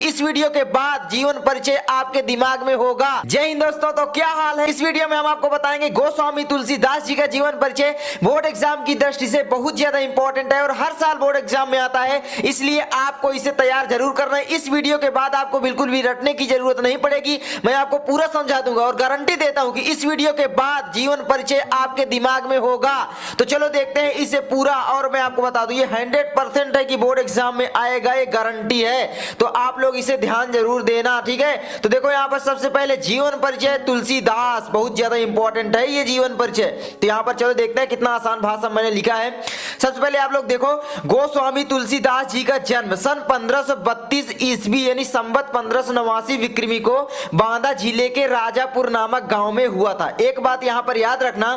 इस वीडियो के बाद जीवन परिचय आपके दिमाग में होगा। जय हिंद दोस्तों, तो क्या हाल है। इस वीडियो में हम आपको बताएंगे गोस्वामी तुलसीदास जी का जीवन परिचय बोर्ड एग्जाम की दृष्टि से बहुत ज्यादा इंपॉर्टेंट है और हर साल बोर्ड एग्जाम में आता है, इसलिए आपको इसे तैयार जरूर करना है। इस वीडियो के बाद आपको बिल्कुल भी रटने की जरूरत नहीं पड़ेगी, मैं आपको पूरा समझा दूंगा और गारंटी देता हूं कि इस वीडियो के बाद जीवन परिचय आपके दिमाग में होगा। तो चलो देखते हैं इसे पूरा। और मैं आपको बता दूं ये 100% है कि बोर्ड एग्जाम में आएगा, ये गारंटी है, तो आप लोग इसे ध्यान जरूर देना, ठीक है। तो देखो यहाँ पर सबसे पहले जीवन परिचय तुलसीदास, बहुत ज्यादा इंपॉर्टेंट है ये जीवन परिचय। तो यहाँ पर चलो देखते हैं कितना आसान भाषा मैंने लिखा है। सबसे पहले आप लोग देखो, गोस्वामी तुलसीदास जी का जन्म सन 1532 ईस्वी यानी संवत 1589 विक्रमी को बांदा जिले के राजापुर नामक गांव में हुआ था। एक बात यहाँ पर याद रखना,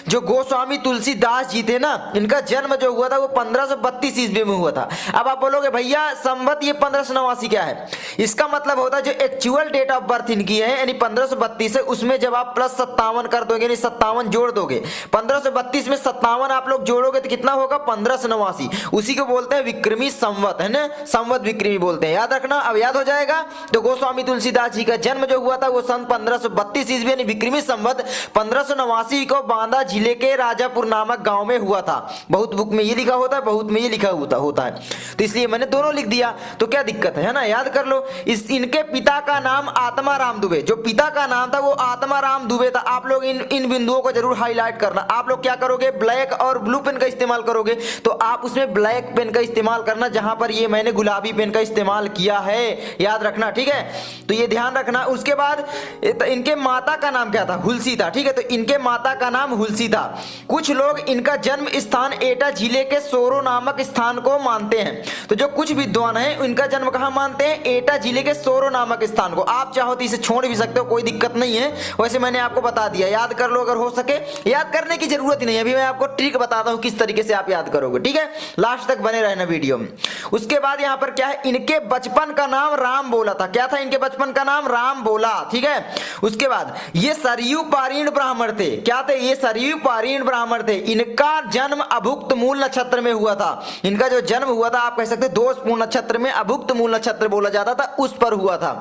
जो गोस्वामी तुलसीदास जी थे ना, इनका जन्म जो हुआ था वो 1532 ईस्वी में हुआ था। अब आप बोलोगे भैया संवत ये 1589 क्या है, इसका मतलब होता है जो एक्चुअल डेट ऑफ बर्थ इनकी है यानी 1532 है, उसमें जब आप प्लस 57 कर दोगे यानी 57 जोड़ दोगे, 1532 में 57 आप लोग जोड़ोगे तो कितना होगा 1589, उसी को बोलते हैं विक्रमी संवत, है ना, संवत विक्रमी बोलते हैं, याद रखना। अब याद हो जाएगा। तो गोस्वामी तुलसीदास जी का जन्म जो हुआ था वो सन 1532 ईस्वी यानी विक्रमी संवत 1589 को बांदा जिले के राजापुर नामक गांव में हुआ था। बहुत बुक में ये लिखा होता है, बहुत में ये लिखा होता है, तो इसलिए मैंने दोनों लिख दिया। तो क्या दिक्कत है ना, याद कर लो। इनके पिता का नाम आत्माराम दुबे, जो पिता का नाम था वो आत्माराम दुबे था। आप लोग इन बिंदुओं को जरूर हाईलाइट करना। आप लोग क्या करोगे, ब्लैक और ब्लू पेन का इस्तेमाल करोगे तो आप उसमें ब्लैक पेन का इस्तेमाल करना, जहां पर ये मैंने गुलाबी पेन का इस्तेमाल किया है, याद रखना, ठीक है। तो ये ध्यान रखना। उसके बाद इनके माता का नाम क्या था, हुलसी था, ठीक है। तो इनके माता का नाम हुलसी था। कुछ लोग इनका जन्म स्थान एटा जिले के सोरो नामक स्थान को मानते हैं। तो जो कुछ विद्वान हैं इनका जन्म कहां मानते हैं, एटा जिले के सोरो नामक स्थान को। आप चाहो तो इसे छोड़ भी सकते हो, कोई दिक्कत नहीं है, वैसे मैंने आपको बता दिया, याद कर लो अगर हो सके। याद करने की जरूरत ही नहीं है, अभी मैं आपको ट्रिक बताता हूं किस तरीके से आप याद करोगे, ठीक है। लास्ट तक बने रहना वीडियो में। उसके बाद यहां पर क्या है, इनके बचपन का नाम राम बोला था। क्या था इनके बचपन का नाम, राम बोला, ठीक है। उसके बाद ये सरयू पारीण ब्राह्मण थे। क्या थे, ये सरयू पारीण ब्राह्मण थे। इनका जन्म अभुक्त मूल नक्षत्र में हुआ था। इनका जो जन्म हुआ था आप कह सकते दोषपूर्ण नक्षत्र में, अभुक्त मूल नक्षत्र बोला जाता था, उस पर हुआ था।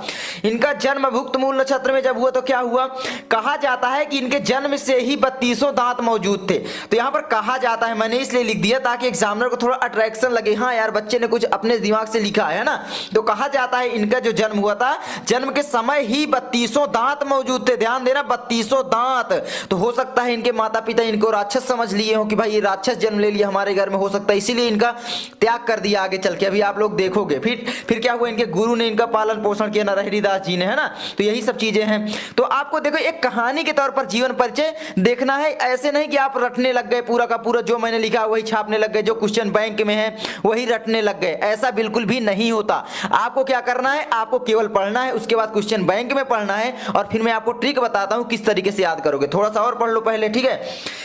इनका जन्म अभुक्त मूल नक्षत्र में जब हुआ तो क्या हुआ, कहा जाता है कि इनके जन्म से ही 32 दांत मौजूद थे। तो यहां पर कहा जाता है, मैंने इसलिए लिख दिया ताकि एग्जामिनर को थोड़ा अट्रैक्शन लगे, हाँ यार बच्चे ने कुछ अपने दिमाग से लिखा है ना। तो कहा जाता है इनका जो जन्म हुआ था, जन्म के समय ही 32 दांत मौजूद थे। ध्यान देना, 32 दांत। तो हो सकता है इनके माता पिता इनको राक्षस समझ लिए हो कि भाई ये राक्षस जन्म ले लिया हमारे घर में, हो सकता है इसीलिए इनका त्याग कर दिया आगे चल के, अभी आप लोग देखोगे। फिर क्या हुआ, इनके गुरु ने इनका पालन पोषण किया, नरहरि दास जी ने, है ना। तो यही सब चीजें हैं। तो आपको देखो एक कहानी के तौर पर जीवन परिचय देखना है, ऐसे नहीं कि आप रटने लग गए पूरा का पूरा, जो मैंने लिखा वही छापने लग गए, जो क्वेश्चन बैंक में है वही रटने लग गए, ऐसा बिल्कुल भी नहीं होता। आपको क्या करना है, आपको केवल पढ़ना है, उसके बाद क्वेश्चन बैंक में पढ़ना है, और फिर मैं आपको ट्रिक बताता हूं किस तरीके से याद करोगे। थोड़ा सा और पढ़ लो पहले, ठीक है।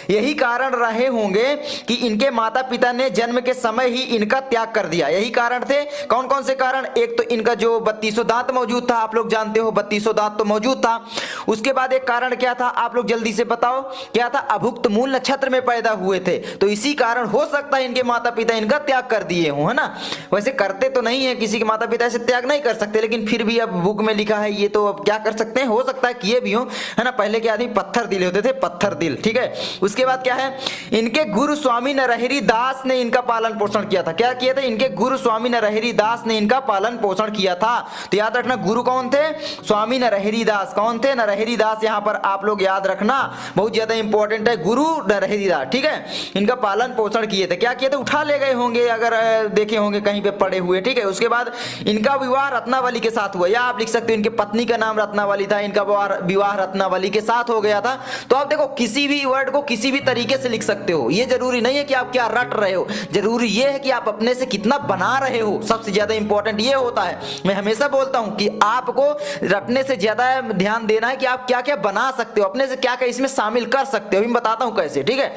यही कारण रहे होंगे कि इनके माता पिता ने जन्म के समय ही इनका त्याग कर दिया। यही कारण थे। कौन कौन से कारण, एक तो इनका जो 32 दांत मौजूद था, आप लोग जानते हो 32 दांत तो मौजूद था। उसके बाद एक कारण क्या था, आप लोग जल्दी से बताओ क्या था, अभुक्त मूल नक्षत्र में पैदा हुए थे, तो इसी कारण हो सकता है इनके माता पिता इनका त्याग कर दिए हो, है ना। वैसे करते तो नहीं है, किसी के माता पिता ऐसे त्याग नहीं कर सकते, लेकिन फिर भी अब बुक में लिखा है ये, तो अब क्या कर सकते हैं, हो सकता है किए भी हो, है ना। पहले के आदमी पत्थर दिल होते थे, पत्थर दिल, ठीक है। उसके बाद क्या है, इनके गुरु स्वामी नरहरि दास ने इनका पालन पोषण किया था। क्या किया था, इनके गुरु स्वामी नरहरि दास ने इनका पालन पोषण किया था। तो याद रखना गुरु कौन थे, स्वामी नरहरि दास। कौन थे, नरहरि दास। यहां पर आप लोग याद रखना, बहुत ज्यादा इंपॉर्टेंट है, गुरु नरहरि दास, ठीक है। इनका पालन पोषण किए थे। क्या किए थे, उठा ले गए होंगे, अगर देखे होंगे कहीं पे पड़े हुए, ठीक है। उसके बाद इनका विवाह रत्नावली के साथ हुआ, या आप लिख सकते हो इनके पत्नी का नाम रत्नावली था, इनका विवाह रत्नावली के साथ हो गया था। तो आप देखो किसी भी वर्ड को किसी भी तरीके से लिख सकते हो, ये जरूरी नहीं है कि आप क्या रट रहे हो, जरूरी ये है कि आप अपने से कितना बना रहे हो। सबसे ज्यादा इंपॉर्टेंट ये होता है, मैं हमेशा बोलता हूं कि आपको रटने से ज्यादा ध्यान देना है कि आप क्या क्या बना सकते हो, अपने से क्या क्या इसमें शामिल कर सकते हो। अभी मैं बताता हूं कैसे, ठीक है।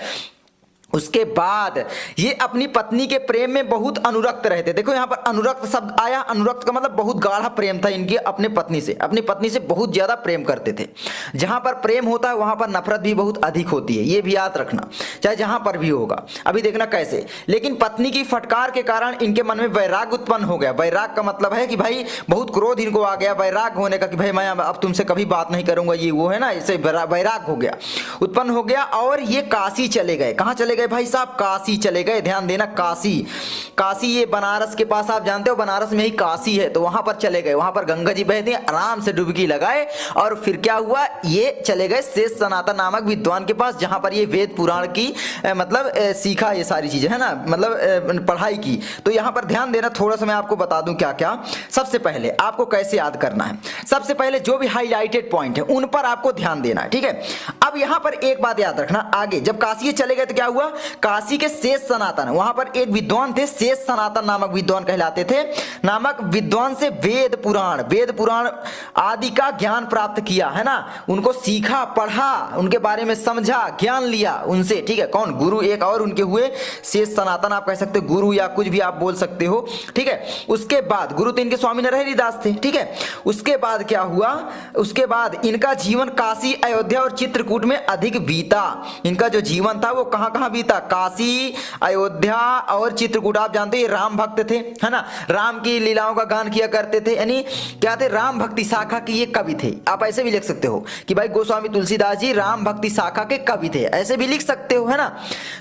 उसके बाद ये अपनी पत्नी के प्रेम में बहुत अनुरक्त रहते। देखो यहाँ पर अनुरक्त शब्द आया, अनुरक्त का मतलब बहुत गाढ़ा प्रेम था इनकी अपने पत्नी से बहुत ज्यादा प्रेम करते थे। जहां पर प्रेम होता है वहां पर नफरत भी बहुत अधिक होती है, ये भी याद रखना, चाहे जहां पर भी होगा। अभी देखना कैसे। लेकिन पत्नी की फटकार के कारण इनके मन में वैराग उत्पन्न हो गया। वैराग का मतलब है कि भाई बहुत क्रोध इनको आ गया, वैराग होने का कि भाई मैं अब तुमसे कभी बात नहीं करूंगा, ये वो है ना, इससे वैराग हो गया, उत्पन्न हो गया। और ये काशी चले गए। कहां चले गए भाई साहब? काशी चले गए। ध्यान देना, काशी ये बनारस के पास, आप जानते हो बनारस में ही काशी है, तो वहां पर चले गए। वहां पर गंगा जी बहती हैं, आराम से डुबकी लगाए और फिर क्या हुआ, ये चले गए शेष सनातन नामक विद्वान के पास, जहां पर ये वेद पुराण की मतलब सीखा, ये सारी चीजें है ना, मतलब पढ़ाई की। तो यहां पर ध्यान देना, थोड़ा सा मैं आपको बता दूं क्या क्या। सबसे पहले आपको कैसे याद करना है, सबसे पहले जो भी हाईलाइटेड पॉइंट है उन पर आपको ध्यान देना है, ठीक है। अब यहां पर एक बात याद रखना, आगे जब काशी चले गए तो क्या हुआ, काशी के शेष सनातन, वहां पर एक विद्वान थे, शेष सनातन नामक विद्वान कहलाते थे। नामक विद्वान से वेद पुराण आदि का ज्ञान प्राप्त किया, है ना, उनको सीखा, पढ़ा, उनके बारे में समझा, ज्ञान लिया उनसे, ठीक है। कौन? गुरु एक और उनके हुए, शेष सनातन आप कह सकते हो, गुरु या कुछ भी आप बोल सकते हो, ठीक है। उसके बाद गुरु तो इनके स्वामी नरहरिदास थे, ठीक है। उसके बाद क्या हुआ, उसके बाद इनका जीवन काशी, अयोध्या और चित्रकूट में अधिक बीता। इनका जो जीवन था वो कहां कहां बीता? काशी, अयोध्या और चित्रकूट। आप जानते हैं राम भक्त थे, है ना, राम की लीलाओं का गान किया करते थे, यानी क्या थे, राम भक्ति शाखा के ये कवि थे। आप ऐसे भी लिख सकते हो कि भाई गोस्वामी तुलसीदास जी राम भक्ति शाखा के कवि थे, ऐसे भी लिख सकते हो, है ना।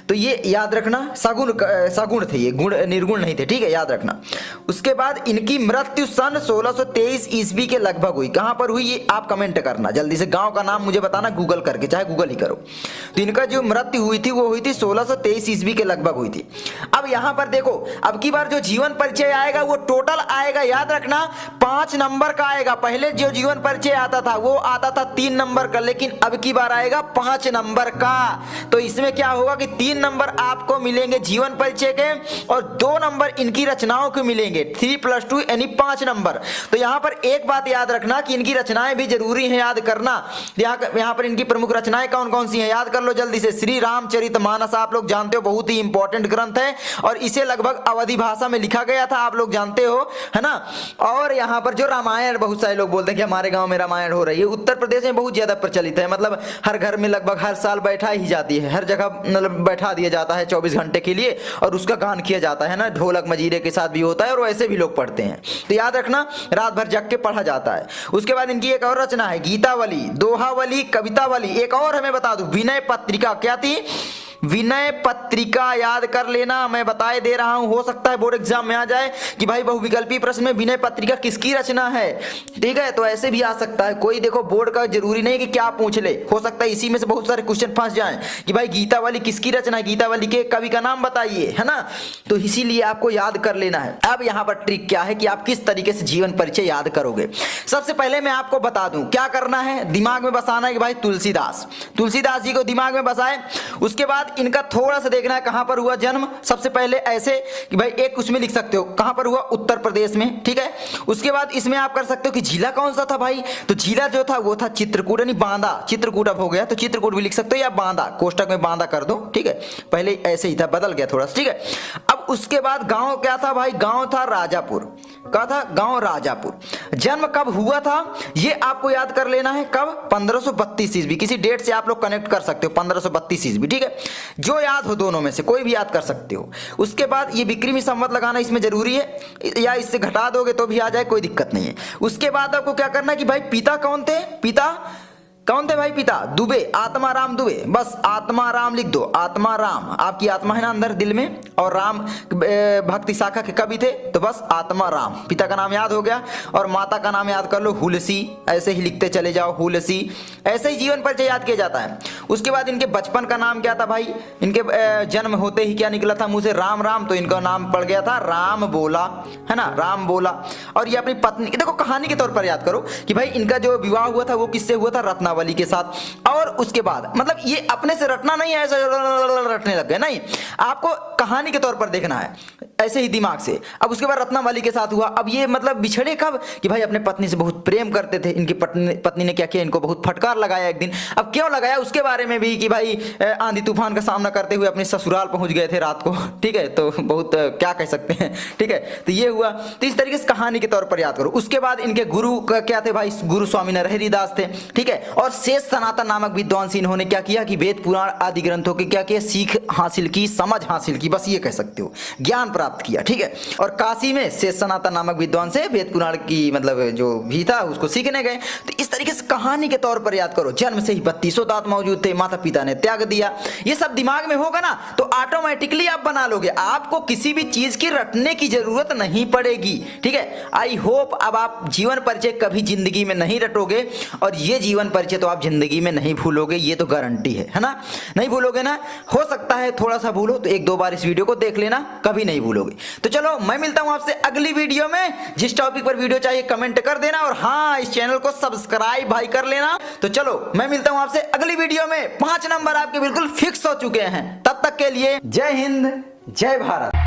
तो ये याद रखना, सगुण थे ये, गुण निर्गुण नहीं थे, ठीक है, याद रखना। उसके बाद इनकी मृत्यु सन 1623 ईस्वी के लगभग हुई। कहां पर हुई ये आप कमेंट करना जल्दी से, गांव का नाम मुझे बताना गूगल करके, चाहे गूगल ही करो। तो इनका जो मृत्यु हुई थी वो हुई थी 1623 ईस्वी के लगभग हुई थी। अब यहां पर देखो, अब की बार जो जीवन परिचय आएगा वो टोटल आएगा, याद रखना 5 नंबर का आएगा। पहले जो जीवन परिचय आता था वो आता था 3 नंबर का, लेकिन अब की बार आएगा 5 नंबर का। तो इसमें क्या होगा कि 3 नंबर आपको मिलेंगे जीवन परिचय के और 2 नंबर इनकी रचनाओं के मिलेंगे, 3+2 यानी 5 नंबर। तो यहां पर एक बात याद रखना कि इनकी रचनाएं भी जरूरी है याद करना। यहां पर इनकी प्रमुख रचनाएं कौन कौन सी हैं याद कर लो जल्दी से। श्री रामचरितमानस आप लोग जानते हो, बहुत ही इंपॉर्टेंट ग्रंथ है और इसे लगभग अवधी भाषा में लिखा गया था, आप लोग जानते हो, है ना। और यहाँ पर जो रामायण, बहुत सारे लोग बोलते हैं कि हमारे गांव में रामायण हो रही है, उत्तर प्रदेश में बहुत ज्यादा प्रचलित है, मतलब हर घर में लगभग हर साल बैठा ही जाती है, हर जगह मतलब बैठा दिया जाता है 24 घंटे के लिए और उसका गान किया जाता है ना, ढोलक मजीरे के साथ भी होता है और वैसे भी लोग पढ़ते हैं। तो याद रखना रात भर जग के पढ़ा जाता है। उसके बाद इनकी एक और रचना है गीतावली, दोहावली, कवितावली। एक और हमें बता दूं, विनय पत्रिका। क्या थी? विनय पत्रिका, याद कर लेना, मैं बताए दे रहा हूं, हो सकता है बोर्ड एग्जाम में आ जाए कि भाई बहुविकल्पी प्रश्न में विनय पत्रिका किसकी रचना है, ठीक है। तो ऐसे भी आ सकता है, कोई देखो बोर्ड का जरूरी नहीं कि क्या पूछ ले, हो सकता है इसी में से बहुत सारे क्वेश्चन फंस जाएं कि भाई गीतावली किसकी रचना है, गीतावली के कवि का नाम बताइए, है ना। तो इसीलिए आपको याद कर लेना है। अब यहां पर ट्रिक क्या है कि आप किस तरीके से जीवन परिचय याद करोगे। सबसे पहले मैं आपको बता दूं क्या करना है, दिमाग में बसाना है कि भाई तुलसीदास जी को दिमाग में बसाए। उसके बाद इनका थोड़ा सा देखना है कहां पर हुआ जन्म। सबसे पहले ऐसे कि भाई एक उसमें लिख सकते हो कहां पर हुआ, उत्तर प्रदेश में, ठीक है। उसके बाद इसमें आप कर सकते हो कि जिला कौन सा था भाई, तो जिला जो था वो था चित्रकूट, यानी बांदा, चित्रकूट अब हो गया तो चित्रकूट भी लिख सकते हो या बांदा, कोष्टक में बांदा कर दो, ठीक है। पहले ऐसे ही था, बदल गया थोड़ा सा, ठीक है। अब उसके बाद गांव क्या था भाई, गांव था राजापुर। क्या था? गांव राजापुर। जन्म कब हुआ था ये आपको याद कर लेना है, कब? 1532 ईस्वी। किसी डेट से आप लोग कनेक्ट कर सकते हो, 1532 ईस्वी, ठीक है। जो याद हो दोनों में से कोई भी याद कर सकते हो। उसके बाद ये विक्रमी संवत लगाना इसमें जरूरी है, या इससे घटा दोगे तो भी आ जाए, कोई दिक्कत नहीं है। उसके बाद आपको क्या करना है कि भाई पिता कौन थे, पिता कौन थे भाई, पिता दुबे, आत्माराम दुबे, बस आत्माराम लिख दो। आत्माराम, आपकी आत्मा है ना अंदर दिल में, और राम भक्ति शाखा के कवि थे, तो बस आत्माराम, पिता का नाम याद हो गया। और माता का नाम याद कर लो, हुलसी, ऐसे ही लिखते चले जाओ, हुलसी। ऐसे ही जीवन परिचय याद किया जाता है। उसके बाद इनके बचपन का नाम क्या था भाई, इनके जन्म होते ही क्या निकला था मुंह से, राम राम, तो इनका नाम पड़ गया था राम बोला, है ना, राम बोला। और ये अपनी पत्नी, देखो कहानी के तौर पर याद करो कि भाई इनका जो विवाह हुआ था वो किससे हुआ था, रत्नावली के साथ। और उसके बाद मतलब ये अपने से रटना नहीं है, ऐसा रटने लग गए, नहीं, आपको कहानी के तौर पर देखना है। ऐसे ही दिमाग से। अब उसके बाद रत्नावली के साथ हुआ। अब ये मतलब बिछड़े कब कि भाई अपने पत्नी से बहुत प्रेम करते थे, इनकी पत्नी ने क्या किया, इनको बहुत फटकार लगाया एक दिन। अब क्यों लगाया उसके बारे में भी कि भाई आंधी तूफान का सामना करते हुए अपने ससुराल पहुंच गए थे रात को, ठीक है, तो बहुत क्या कह सकते हैं, ठीक है। तो ये हुआ, तो इस तरीके से कहानी के तौर पर याद करो। उसके बाद इनके गुरु क्या थे भाई, गुरु स्वामी नरहरि दास थे, ठीक है। और शेष सनातन नामक विद्वान से इन्होंने क्या किया कि वेद पुराण आदि ग्रंथों की क्या किया, सीख हासिल की, समझ हासिल की, बस ये कह सकते हो, ज्ञान प्राप्त किया, ठीक है। और काशी में शेष सनातन नामक विद्वान से वेद पुराण की मतलब जो भी था उसको सीखने गए। तो इस तरीके से कहानी के तौर पर याद करो। जन्म से ही 32 दांत मौजूद थे, माता पिता ने त्याग दिया। ये सब दिमाग में होगा ना तो ऑटोमेटिकली आप बना लोगे, आपको किसी भी चीज की रटने की जरूरत नहीं पड़ेगी, ठीक है। आई होप अब आप जीवन परिचय कभी जिंदगी में नहीं रटोगे, और ये जीवन परिचय तो आप जिंदगी में नहीं भूलोगे, ये तो गारंटी है ना। नहीं भूलोगे ना, हो सकता है थोड़ा सा भूलो तो 1-2 बार इस वीडियो को देख लेना, कभी नहीं भूलोगे। तो चलो मैं मिलता हूं आपसे अगली वीडियो में। जिस टॉपिक पर वीडियो चाहिए कमेंट कर देना, और हाँ इस चैनल को सब्सक्राइब भाई कर लेना। तो चलो मैं मिलता हूं आपसे अगली वीडियो में। 5 नंबर आपके बिल्कुल फिक्स हो चुके हैं। तब तक के लिए जय हिंद, जय भारत।